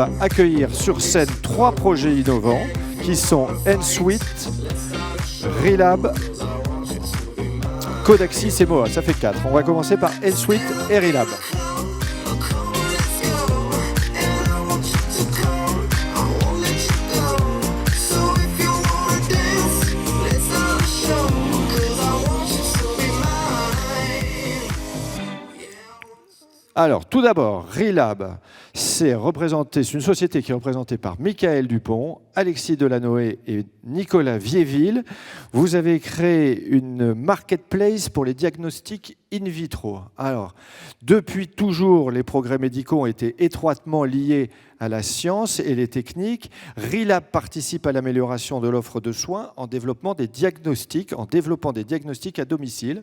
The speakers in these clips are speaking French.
va accueillir sur scène 3 projets innovants qui sont Ensuite, Relab, Codaxis et Moa. Ça fait 4. On va commencer par Ensuite et Relab. Alors, tout d'abord, Relab, c'est une société qui est représentée par Michael Dupont, Alexis Delanoë et Nicolas Viéville. Vous avez créé une marketplace pour les diagnostics in vitro. Alors, depuis toujours, les progrès médicaux ont été étroitement liés à la science et les techniques. Relab participe à l'amélioration de l'offre de soins en développant des diagnostics à domicile.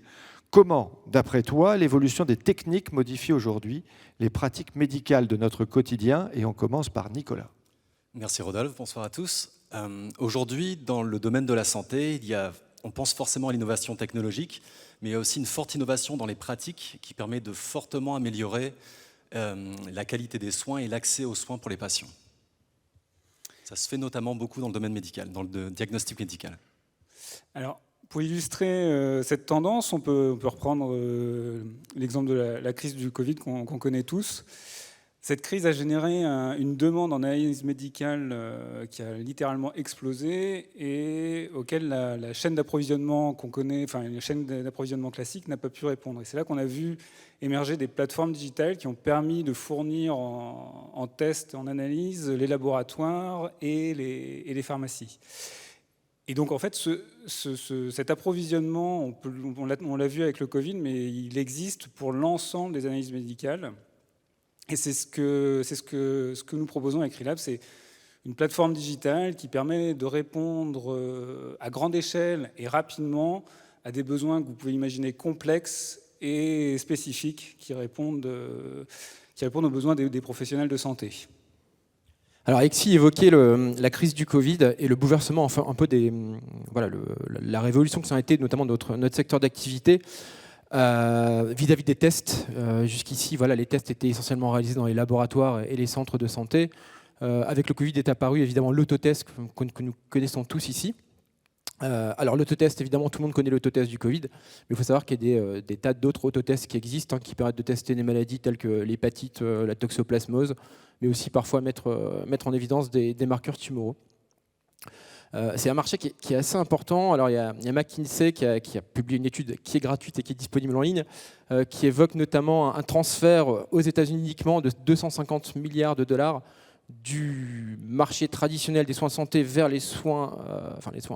Comment, d'après toi, l'évolution des techniques modifie aujourd'hui les pratiques médicales de notre quotidien? Et on commence par Nicolas. Merci Rodolphe, bonsoir à tous. Aujourd'hui, dans le domaine de la santé, on pense forcément à l'innovation technologique, mais il y a aussi une forte innovation dans les pratiques qui permet de fortement améliorer la qualité des soins et l'accès aux soins pour les patients. Ça se fait notamment beaucoup dans le domaine médical, dans le diagnostic médical. Alors, pour illustrer cette tendance, on peut reprendre l'exemple de la crise du Covid qu'on connaît tous. Cette crise a généré une demande en analyse médicale qui a littéralement explosé et auquel la chaîne d'approvisionnement qu'on connaît, enfin la chaîne d'approvisionnement classique n'a pas pu répondre. Et c'est là qu'on a vu émerger des plateformes digitales qui ont permis de fournir en tests, en analyse, les laboratoires et les pharmacies. Et donc, en fait, cet approvisionnement, on l'a vu avec le Covid, mais il existe pour l'ensemble des analyses médicales. Et c'est ce que nous proposons avec Relab, c'est une plateforme digitale qui permet de répondre à grande échelle et rapidement à des besoins que vous pouvez imaginer complexes et spécifiques qui répondent aux besoins des professionnels de santé. Alors Alexis évoquait la crise du Covid et le bouleversement, enfin un peu la révolution que ça a été, notamment notre secteur d'activité vis-à-vis des tests. Jusqu'ici, les tests étaient essentiellement réalisés dans les laboratoires et les centres de santé. Avec le Covid est apparu évidemment l'autotest que nous connaissons tous ici. Alors l'autotest, évidemment, tout le monde connaît l'autotest du Covid, mais il faut savoir qu'il y a des tas d'autres autotests qui existent, qui permettent de tester des maladies telles que l'hépatite, la toxoplasmose, mais aussi parfois mettre en évidence des marqueurs tumoraux. C'est un marché qui est assez important. Alors il y a McKinsey qui a publié une étude qui est gratuite et qui est disponible en ligne, qui évoque notamment un transfert aux États-Unis uniquement de 250 milliards de dollars du marché traditionnel des soins de santé vers vers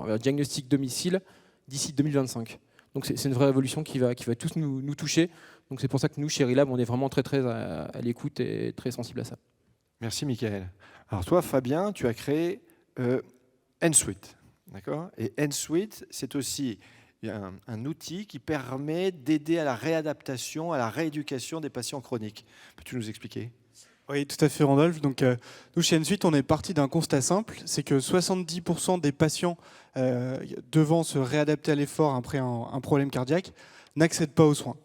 le diagnostic domicile d'ici 2025. Donc c'est une vraie révolution qui va tous nous toucher. Donc c'est pour ça que nous, chez Relab, on est vraiment très à l'écoute et très sensible à ça. Merci Mickaël. Alors toi, Fabien, tu as créé Ensuite. D'accord ? Et Ensuite, c'est aussi un outil qui permet d'aider à la réadaptation, à la rééducation des patients chroniques. Peux-tu nous expliquer ? Oui, tout à fait, Rodolphe. Donc, nous, chez Ensuite, on est parti d'un constat simple, c'est que 70% des patients devant se réadapter à l'effort après un problème cardiaque n'accèdent pas aux soins.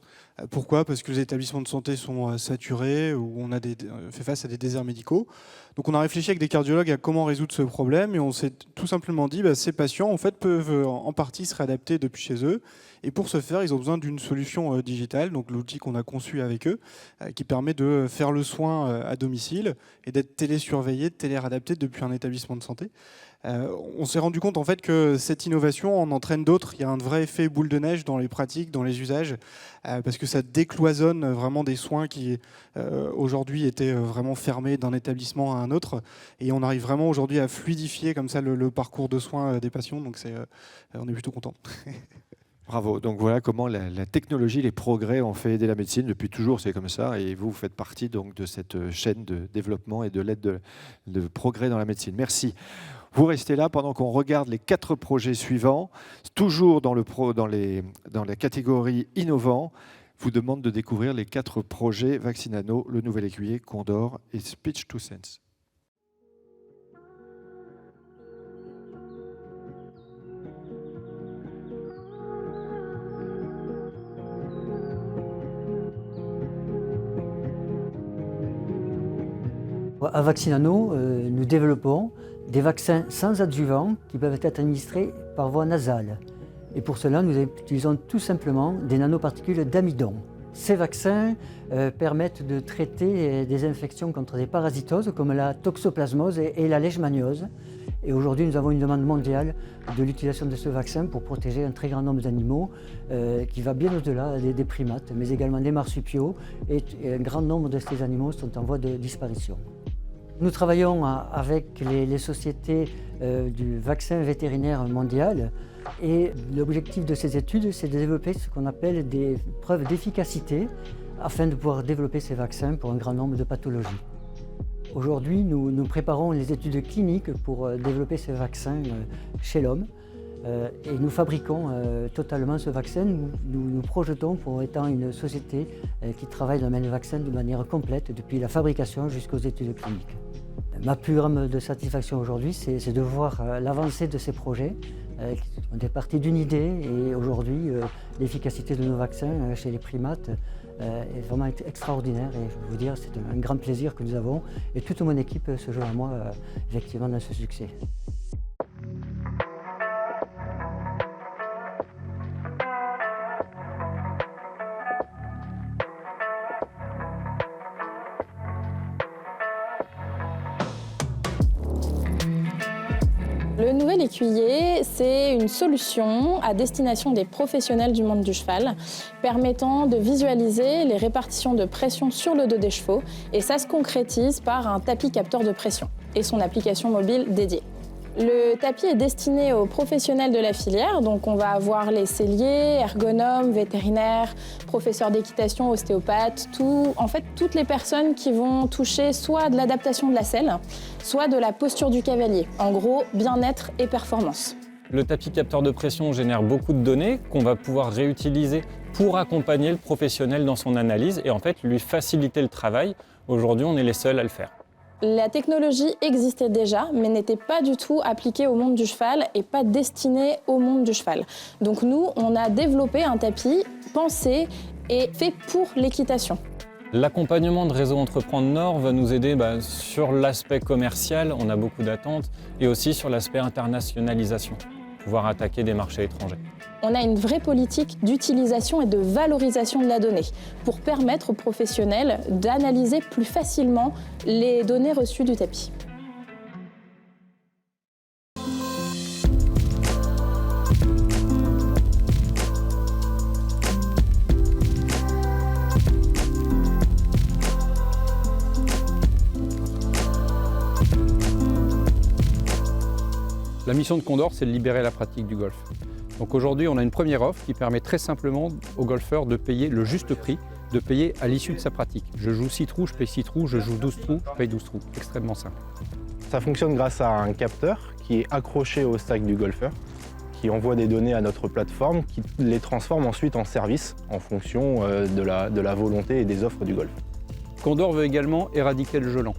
Pourquoi ? Parce que les établissements de santé sont saturés ou on a fait face à des déserts médicaux. Donc on a réfléchi avec des cardiologues à comment résoudre ce problème et on s'est tout simplement dit ces patients en fait peuvent en partie se réadapter depuis chez eux et pour ce faire ils ont besoin d'une solution digitale, donc l'outil qu'on a conçu avec eux qui permet de faire le soin à domicile et d'être télésurveillé, téléréadapté depuis un établissement de santé. On s'est rendu compte en fait que cette innovation en entraîne d'autres. Il y a un vrai effet boule de neige dans les pratiques, dans les usages, parce que ça décloisonne vraiment des soins qui aujourd'hui étaient vraiment fermés d'un établissement à un autre. Et on arrive vraiment aujourd'hui à fluidifier comme ça le parcours de soins des patients. Donc on est plutôt content. Bravo. Donc voilà comment la technologie, les progrès ont fait aider la médecine. Depuis toujours, c'est comme ça. Et vous faites partie donc de cette chaîne de développement et de l'aide de progrès dans la médecine. Merci. Vous restez là pendant qu'on regarde les 4 projets suivants. Toujours dans la catégorie innovant, vous demande de découvrir les 4 projets Vaccinano, le nouvel écuyer, Condor et Speech to Sense. À Vaccinano, nous développons des vaccins sans adjuvant qui peuvent être administrés par voie nasale. Et pour cela, nous utilisons tout simplement des nanoparticules d'amidon. Ces vaccins permettent de traiter des infections contre des parasitoses comme la toxoplasmose et la leishmaniose. Et aujourd'hui, nous avons une demande mondiale de l'utilisation de ce vaccin pour protéger un très grand nombre d'animaux qui va bien au-delà des primates, mais également des marsupiaux. Et un grand nombre de ces animaux sont en voie de disparition. Nous travaillons avec les sociétés du vaccin vétérinaire mondial et l'objectif de ces études, c'est de développer ce qu'on appelle des preuves d'efficacité afin de pouvoir développer ces vaccins pour un grand nombre de pathologies. Aujourd'hui, nous préparons les études cliniques pour développer ces vaccins chez l'homme et nous fabriquons totalement ce vaccin. Nous nous projetons pour étant une société qui travaille dans le vaccin de manière complète depuis la fabrication jusqu'aux études cliniques. Ma plus grande de satisfaction aujourd'hui, c'est de voir l'avancée de ces projets. On est parti d'une idée et aujourd'hui, l'efficacité de nos vaccins chez les primates est vraiment extraordinaire et je peux vous dire, c'est un grand plaisir que nous avons et toute mon équipe se joint à moi effectivement dans ce succès. Le nouvel écuyer, c'est une solution à destination des professionnels du monde du cheval, permettant de visualiser les répartitions de pression sur le dos des chevaux, et ça se concrétise par un tapis capteur de pression et son application mobile dédiée. Le tapis est destiné aux professionnels de la filière, donc on va avoir les selliers, ergonomes, vétérinaires, professeurs d'équitation, ostéopathes, toutes les personnes qui vont toucher soit de l'adaptation de la selle, soit de la posture du cavalier. En gros, bien-être et performance. Le tapis capteur de pression génère beaucoup de données qu'on va pouvoir réutiliser pour accompagner le professionnel dans son analyse et en fait lui faciliter le travail. Aujourd'hui, on est les seuls à le faire. La technologie existait déjà, mais n'était pas du tout appliquée au monde du cheval et pas destinée au monde du cheval. Donc nous, on a développé un tapis pensé et fait pour l'équitation. L'accompagnement de Réseau Entreprendre Nord va nous aider sur l'aspect commercial, on a beaucoup d'attentes, et aussi sur l'aspect internationalisation, pouvoir attaquer des marchés étrangers. On a une vraie politique d'utilisation et de valorisation de la donnée pour permettre aux professionnels d'analyser plus facilement les données reçues du tapis. La mission de Condor, c'est de libérer la pratique du golf. Donc aujourd'hui, on a une première offre qui permet très simplement aux golfeurs de payer le juste prix, de payer à l'issue de sa pratique. Je joue 6 trous, je paye 6 trous, je joue 12 trous, je paye 12 trous. Extrêmement simple. Ça fonctionne grâce à un capteur qui est accroché au sac du golfeur, qui envoie des données à notre plateforme, qui les transforme ensuite en services en fonction de la volonté et des offres du golf. Condor veut également éradiquer le jeu lent.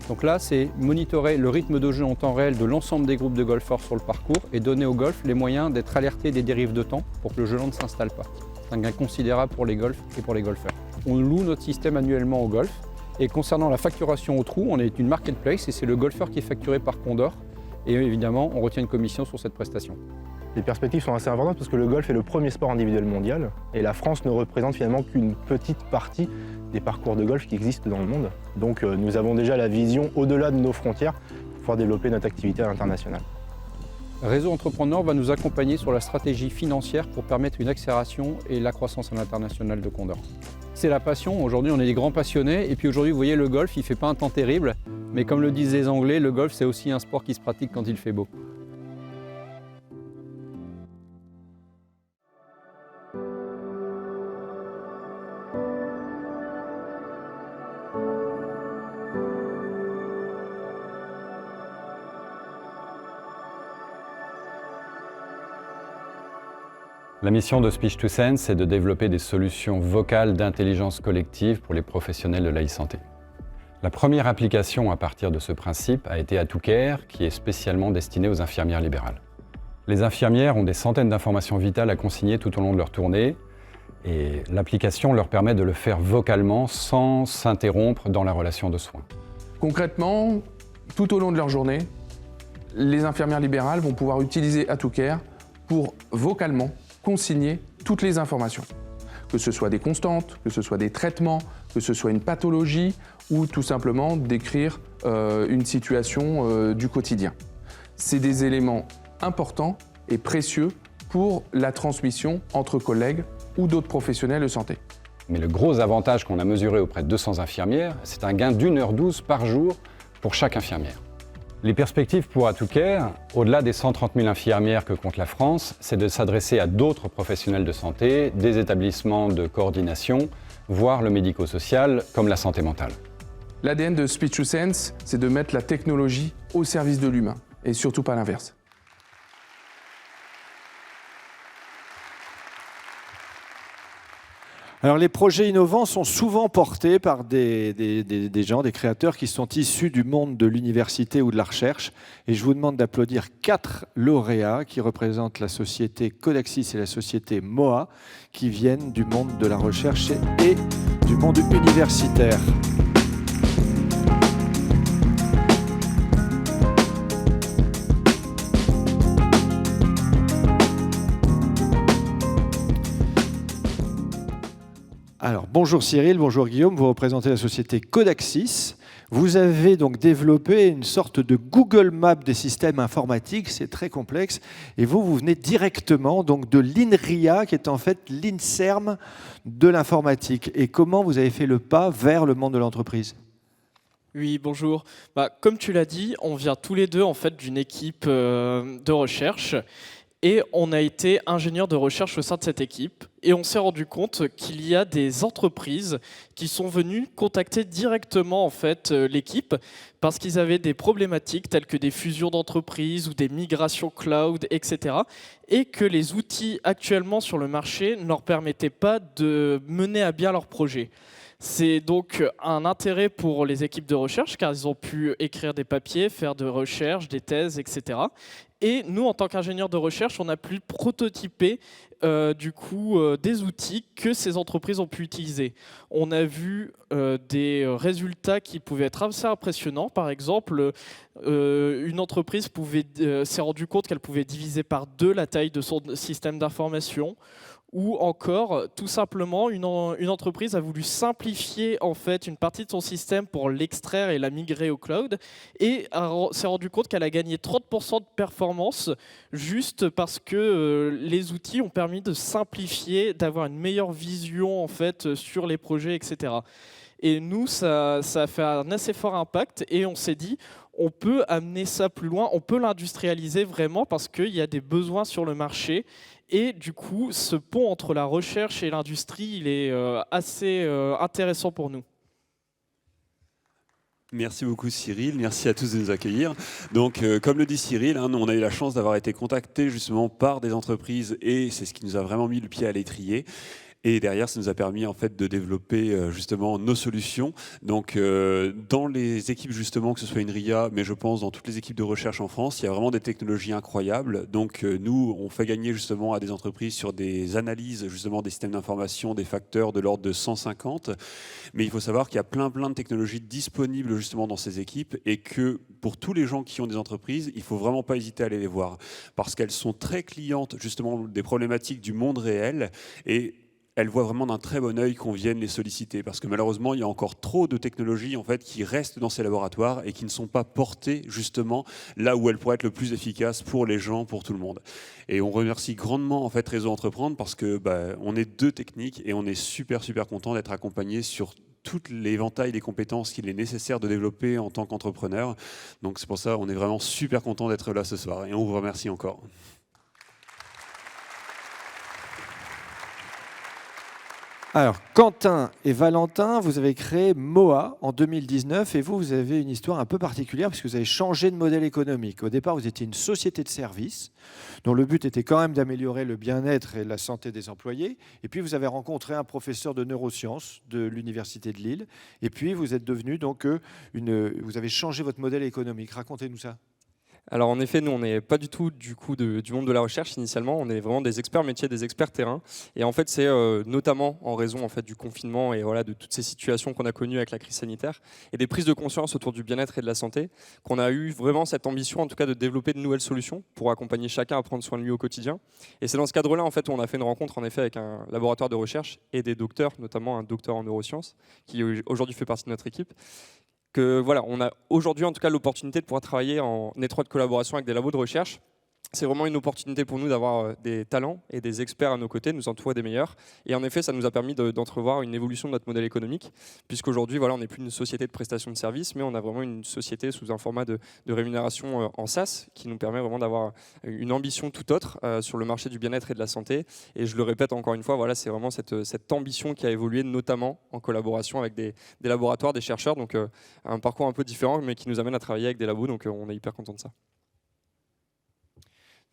Donc là, c'est monitorer le rythme de jeu en temps réel de l'ensemble des groupes de golfeurs sur le parcours et donner au golf les moyens d'être alertés des dérives de temps pour que le jeu lent ne s'installe pas. C'est un gain considérable pour les golfs et pour les golfeurs. On loue notre système annuellement au golf et concernant la facturation au trou, on est une marketplace et c'est le golfeur qui est facturé par Condor et évidemment, on retient une commission sur cette prestation. Les perspectives sont assez importantes parce que le golf est le premier sport individuel mondial et la France ne représente finalement qu'une petite partie des parcours de golf qui existent dans le monde. Donc nous avons déjà la vision au-delà de nos frontières pour pouvoir développer notre activité à l'international. Réseau Entreprendre Nord va nous accompagner sur la stratégie financière pour permettre une accélération et la croissance à l'international de Condor. C'est la passion, aujourd'hui on est des grands passionnés et puis aujourd'hui vous voyez le golf, il ne fait pas un temps terrible, mais comme le disent les Anglais, le golf c'est aussi un sport qui se pratique quand il fait beau. La mission de Speech2Sense est de développer des solutions vocales d'intelligence collective pour les professionnels de l'e-santé. La première application à partir de ce principe a été AtoCare, qui est spécialement destinée aux infirmières libérales. Les infirmières ont des centaines d'informations vitales à consigner tout au long de leur tournée et l'application leur permet de le faire vocalement sans s'interrompre dans la relation de soins. Concrètement, tout au long de leur journée, les infirmières libérales vont pouvoir utiliser AtoCare pour vocalement consigner toutes les informations. Que ce soit des constantes, que ce soit des traitements, que ce soit une pathologie ou tout simplement décrire une situation du quotidien. C'est des éléments importants et précieux pour la transmission entre collègues ou d'autres professionnels de santé. Mais le gros avantage qu'on a mesuré auprès de 200 infirmières, c'est un gain d'1h12 par jour pour chaque infirmière. Les perspectives pour AtoCare, au-delà des 130 000 infirmières que compte la France, c'est de s'adresser à d'autres professionnels de santé, des établissements de coordination, voire le médico-social, comme la santé mentale. L'ADN de Speech2Sense, c'est de mettre la technologie au service de l'humain, et surtout pas l'inverse. Alors les projets innovants sont souvent portés par des gens, des créateurs qui sont issus du monde de l'université ou de la recherche. Et je vous demande d'applaudir 4 lauréats qui représentent la société Codaxis et la société MOA, qui viennent du monde de la recherche et du monde universitaire. Alors, bonjour Cyril, bonjour Guillaume, vous représentez la société Codaxis. Vous avez donc développé une sorte de Google Maps des systèmes informatiques, c'est très complexe, et vous venez directement donc de l'INRIA, qui est en fait l'INSERM de l'informatique. Et comment vous avez fait le pas vers le monde de l'entreprise ? Oui, bonjour. Comme tu l'as dit, on vient tous les deux en fait d'une équipe de recherche. Et on a été ingénieur de recherche au sein de cette équipe et on s'est rendu compte qu'il y a des entreprises qui sont venues contacter directement en fait l'équipe parce qu'ils avaient des problématiques telles que des fusions d'entreprises ou des migrations cloud, etc. et que les outils actuellement sur le marché ne leur permettaient pas de mener à bien leur projet. C'est donc un intérêt pour les équipes de recherche car ils ont pu écrire des papiers, faire de recherches, des thèses, etc. Et nous, en tant qu'ingénieurs de recherche, on a pu prototyper des outils que ces entreprises ont pu utiliser. On a vu des résultats qui pouvaient être assez impressionnants. Par exemple, une entreprise s'est rendue compte qu'elle pouvait diviser par 2 la taille de son système d'information. Ou encore, tout simplement, une entreprise a voulu simplifier en fait une partie de son système pour l'extraire et la migrer au cloud et s'est rendu compte qu'elle a gagné 30% de performance juste parce que les outils ont permis de simplifier, d'avoir une meilleure vision en fait sur les projets, etc. Et nous, ça a fait un assez fort impact et on s'est dit, on peut amener ça plus loin, on peut l'industrialiser vraiment parce qu'il y a des besoins sur le marché. Et du coup, ce pont entre la recherche et l'industrie, il est assez intéressant pour nous. Merci beaucoup Cyril, merci à tous de nous accueillir. Donc comme le dit Cyril, nous, on a eu la chance d'avoir été contactés justement par des entreprises et c'est ce qui nous a vraiment mis le pied à l'étrier. Et derrière, ça nous a permis en fait de développer justement nos solutions. Donc dans les équipes justement, que ce soit INRIA, mais je pense dans toutes les équipes de recherche en France, il y a vraiment des technologies incroyables. Donc nous, on fait gagner justement à des entreprises sur des analyses justement des systèmes d'information, des facteurs de l'ordre de 150. Mais il faut savoir qu'il y a plein de technologies disponibles justement dans ces équipes et que pour tous les gens qui ont des entreprises, il ne faut vraiment pas hésiter à aller les voir parce qu'elles sont très clientes justement des problématiques du monde réel et elles voient vraiment d'un très bon œil qu'on vienne les solliciter parce que malheureusement, il y a encore trop de technologies en fait, qui restent dans ces laboratoires et qui ne sont pas portées justement là où elles pourraient être le plus efficaces pour les gens, pour tout le monde. Et on remercie grandement en fait Réseau Entreprendre parce que on est 2 techniques et on est super content d'être accompagnés sur tout l'éventail des compétences qu'il est nécessaire de développer en tant qu'entrepreneur. Donc c'est pour ça qu'on est vraiment super content d'être là ce soir et on vous remercie encore. Alors, Quentin et Valentin, vous avez créé MOA en 2019 et vous avez une histoire un peu particulière puisque vous avez changé de modèle économique. Au départ, vous étiez une société de services dont le but était quand même d'améliorer le bien-être et la santé des employés. Et puis, vous avez rencontré un professeur de neurosciences de l'Université de Lille. Et puis, vous êtes devenu donc vous avez changé votre modèle économique. Racontez-nous ça. Alors en effet, nous on n'est pas du tout du monde de la recherche initialement, on est vraiment des experts métiers, des experts terrain. Et en fait c'est notamment en raison du confinement et de toutes ces situations qu'on a connues avec la crise sanitaire et des prises de conscience autour du bien-être et de la santé qu'on a eu vraiment cette ambition en tout cas de développer de nouvelles solutions pour accompagner chacun à prendre soin de lui au quotidien. Et c'est dans ce cadre-là en fait où on a fait une rencontre en effet avec un laboratoire de recherche et des docteurs, notamment un docteur en neurosciences qui aujourd'hui fait partie de notre équipe. On a aujourd'hui en tout cas l'opportunité de pouvoir travailler en étroite collaboration avec des labos de recherche. C'est vraiment une opportunité pour nous d'avoir des talents et des experts à nos côtés, de nous entourer des meilleurs. Et en effet, ça nous a permis d'entrevoir une évolution de notre modèle économique, puisqu'aujourd'hui, on n'est plus une société de prestation de services, mais on a vraiment une société sous un format de rémunération en SaaS, qui nous permet vraiment d'avoir une ambition tout autre sur le marché du bien-être et de la santé. Et je le répète encore une fois, c'est vraiment cette ambition qui a évolué, notamment en collaboration avec des laboratoires, des chercheurs. Donc un parcours un peu différent, mais qui nous amène à travailler avec des labos. Donc on est hyper content de ça.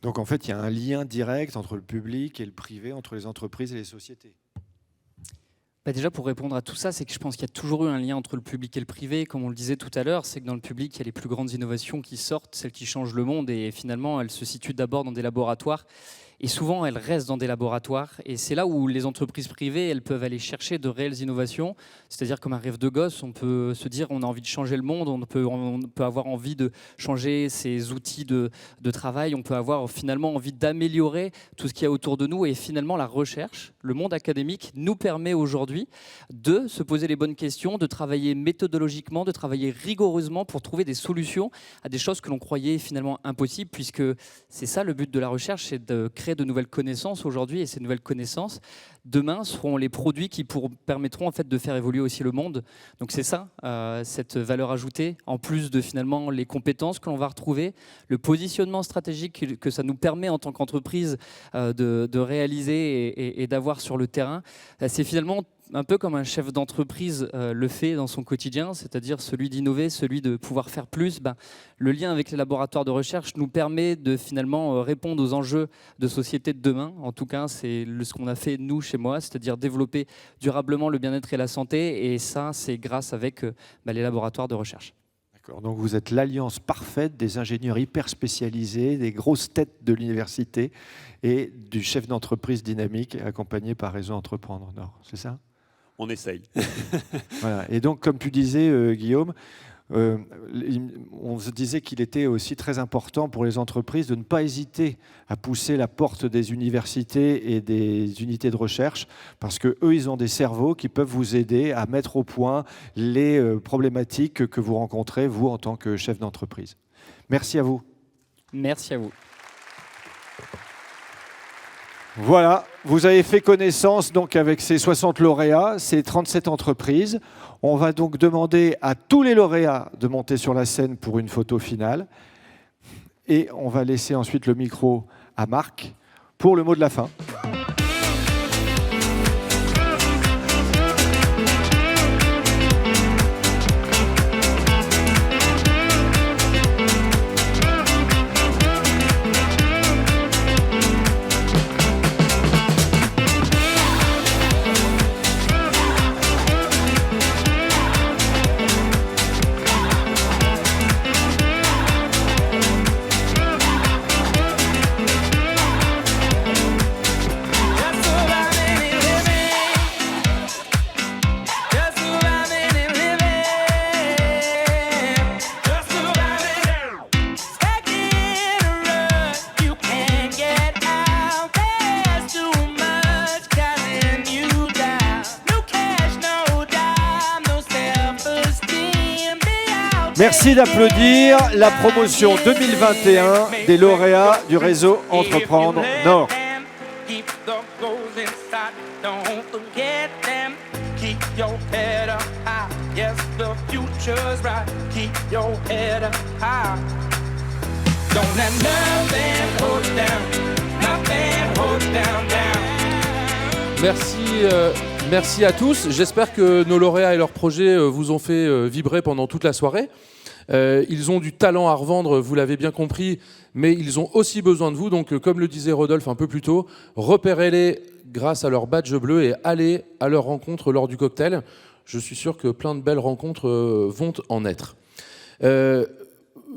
Donc en fait, il y a un lien direct entre le public et le privé, entre les entreprises et les sociétés. Déjà, pour répondre à tout ça, c'est que je pense qu'il y a toujours eu un lien entre le public et le privé. Comme on le disait tout à l'heure, c'est que dans le public, il y a les plus grandes innovations qui sortent, celles qui changent le monde, et finalement, elles se situent d'abord dans des laboratoires. Et souvent, elles restent dans des laboratoires. Et c'est là où les entreprises privées, elles peuvent aller chercher de réelles innovations. C'est-à-dire comme un rêve de gosse, on peut se dire on a envie de changer le monde, on peut avoir envie de changer ses outils de travail, on peut avoir finalement envie d'améliorer tout ce qu'il y a autour de nous. Et finalement, la recherche, le monde académique nous permet aujourd'hui de se poser les bonnes questions, de travailler méthodologiquement, de travailler rigoureusement pour trouver des solutions à des choses que l'on croyait finalement impossibles, puisque c'est ça le but de la recherche, c'est de créer de nouvelles connaissances aujourd'hui, et ces nouvelles connaissances, demain, seront les produits qui permettront en fait de faire évoluer aussi le monde. Donc c'est ça, cette valeur ajoutée, en plus de finalement les compétences que l'on va retrouver, le positionnement stratégique que ça nous permet en tant qu'entreprise de réaliser et d'avoir sur le terrain. C'est finalement un peu comme un chef d'entreprise le fait dans son quotidien, c'est-à-dire celui d'innover, celui de pouvoir faire plus. Le lien avec les laboratoires de recherche nous permet de finalement répondre aux enjeux de société de demain. En tout cas, c'est ce qu'on a fait nous chez moi, c'est-à-dire développer durablement le bien-être et la santé. Et ça, c'est grâce avec les laboratoires de recherche. D'accord. Donc vous êtes l'alliance parfaite des ingénieurs hyper spécialisés, des grosses têtes de l'université et du chef d'entreprise dynamique accompagné par Réseau Entreprendre Nord. C'est ça ? On essaye. Voilà. Et donc, comme tu disais, Guillaume, on se disait qu'il était aussi très important pour les entreprises de ne pas hésiter à pousser la porte des universités et des unités de recherche, parce qu'eux, ils ont des cerveaux qui peuvent vous aider à mettre au point les problématiques que vous rencontrez, vous, en tant que chef d'entreprise. Merci à vous. Merci à vous. Voilà, vous avez fait connaissance donc avec ces 60 lauréats, ces 37 entreprises. On va donc demander à tous les lauréats de monter sur la scène pour une photo finale. Et on va laisser ensuite le micro à Marc pour le mot de la fin. Merci d'applaudir la promotion 2021 des lauréats du réseau Entreprendre Nord. Merci à tous. J'espère que nos lauréats et leurs projets vous ont fait vibrer pendant toute la soirée. Ils ont du talent à revendre, vous l'avez bien compris, mais ils ont aussi besoin de vous. Donc, comme le disait Rodolphe un peu plus tôt, repérez-les grâce à leur badge bleu et allez à leur rencontre lors du cocktail. Je suis sûr que plein de belles rencontres vont en être.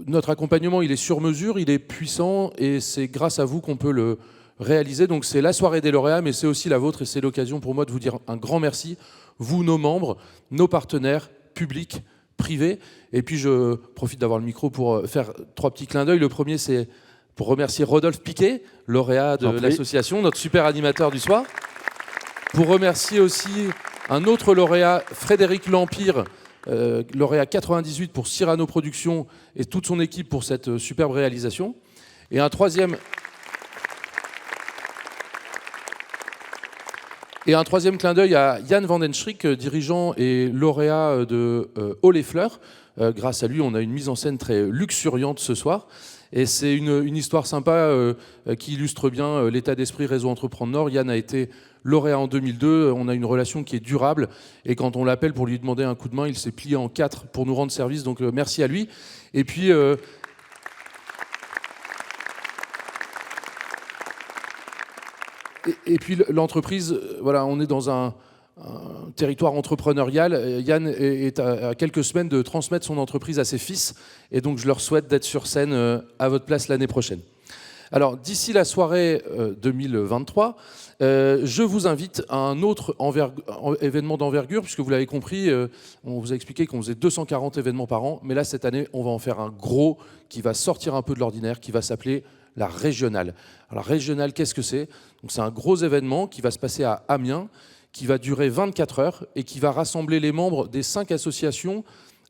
notre accompagnement, il est sur mesure, il est puissant, et c'est grâce à vous qu'on peut le réaliser. Donc c'est la soirée des lauréats, mais c'est aussi la vôtre, et c'est l'occasion pour moi de vous dire un grand merci, vous, nos membres, nos partenaires publics, privés. Et puis je profite d'avoir le micro pour faire 3 petits clins d'œil. Le premier, c'est pour remercier Rodolphe Piquet, lauréat de l'association, notre super animateur du soir. Pour remercier aussi un autre lauréat, Frédéric Lampire, lauréat 98 pour Cyrano Productions et toute son équipe pour cette superbe réalisation. Et un troisième clin d'œil à Yann Vandenschrik, dirigeant et lauréat de Haut les Fleurs. Grâce à lui, on a une mise en scène très luxuriante ce soir. Et c'est une histoire sympa qui illustre bien l'état d'esprit Réseau Entreprendre Nord. Yann a été lauréat en 2002. On a une relation qui est durable. Et quand on l'appelle pour lui demander un coup de main, il s'est plié en 4 pour nous rendre service. Donc merci à lui. Et puis... Et puis l'entreprise, voilà, on est dans un territoire entrepreneurial. Yann est à quelques semaines de transmettre son entreprise à ses fils, et donc je leur souhaite d'être sur scène à votre place l'année prochaine. Alors d'ici la soirée 2023, je vous invite à un autre événement d'envergure, puisque vous l'avez compris, on vous a expliqué qu'on faisait 240 événements par an, mais là cette année on va en faire un gros qui va sortir un peu de l'ordinaire, qui va s'appeler la régionale. Alors régionale, qu'est-ce que c'est? Donc c'est un gros événement qui va se passer à Amiens, qui va durer 24 heures et qui va rassembler les membres des 5 associations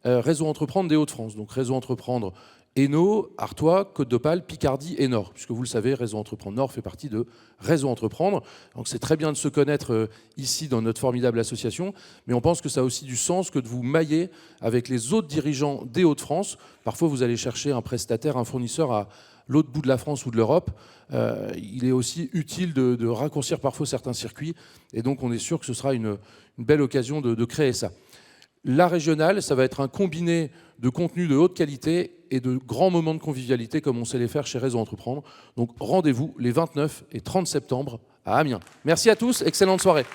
Réseau Entreprendre des Hauts-de-France. Donc Réseau Entreprendre Hainaut, Artois, Côte d'Opale, Picardie et Nord. Puisque vous le savez, Réseau Entreprendre Nord fait partie de Réseau Entreprendre. Donc c'est très bien de se connaître ici dans notre formidable association, mais on pense que ça a aussi du sens que de vous mailler avec les autres dirigeants des Hauts-de-France. Parfois vous allez chercher un prestataire, un fournisseur à l'autre bout de la France ou de l'Europe. Il est aussi utile de raccourcir parfois certains circuits, et donc on est sûr que ce sera une belle occasion de créer ça. La régionale, ça va être un combiné de contenus de haute qualité et de grands moments de convivialité comme on sait les faire chez Réseau Entreprendre. Donc rendez-vous les 29 et 30 septembre à Amiens. Merci à tous, excellente soirée.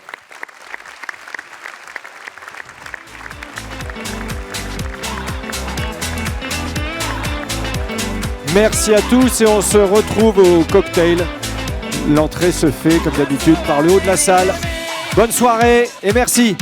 Merci à tous et on se retrouve au cocktail. L'entrée se fait comme d'habitude par le haut de la salle. Bonne soirée et merci.